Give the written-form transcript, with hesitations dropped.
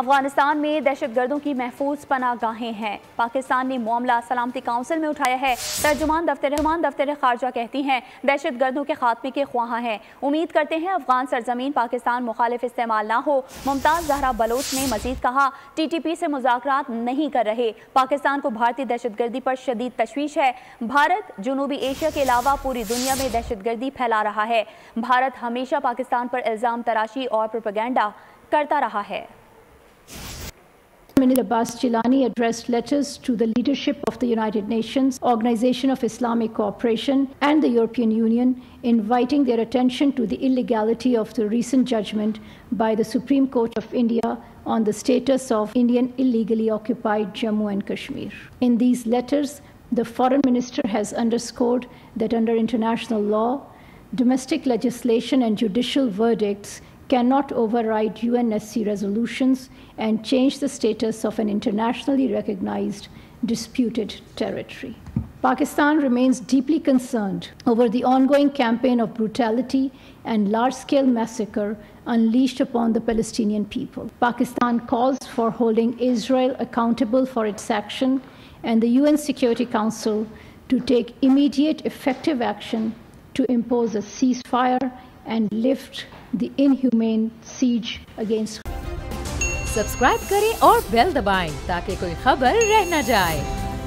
अफगानिस्तान में दहशत गर्दों की महफूज पनाहगाहें हैं। पाकिस्तान ने मामला सलामती काउंसिल में उठाया है। तर्जुमान दफ्तर खारजा कहती हैं दहशत गर्दों के खात्मे के ख्वाहां हैं। उम्मीद करते हैं अफगान सरजमीन पाकिस्तान मुखालिफ इस्तेमाल ना हो। मुमताज जहरा बलोच ने मजीद कहा TTP से मुज़ाकरात नहीं कर रहे। पाकिस्तान को भारतीय दहशत गर्दी पर शदीद तशवीश है। भारत जनूबी एशिया के अलावा पूरी दुनिया में दहशत गर्दी फैला रहा है। भारत हमेशा पाकिस्तान पर इल्ज़ाम तराशी और प्रोपेगेंडा करता रहा है। Minister Abbas Gilani addressed letters to the leadership of the United Nations, Organization of Islamic Cooperation, and the European Union, inviting their attention to the illegality of the recent judgment by the Supreme Court of India on the status of Indian illegally occupied Jammu and Kashmir. In these letters, the Foreign Minister has underscored that under international law, domestic legislation and judicial verdicts cannot override UNSC resolutions and change the status of an internationally recognized disputed territory. Pakistan remains deeply concerned over the ongoing campaign of brutality and large-scale massacre unleashed upon the Palestinian people. Pakistan calls for holding Israel accountable for its action and the UN Security Council to take immediate effective action to impose a ceasefire and lift the inhumane siege against. Subscribe करें और bell दबाएं ताकि कोई खबर रह न जाए।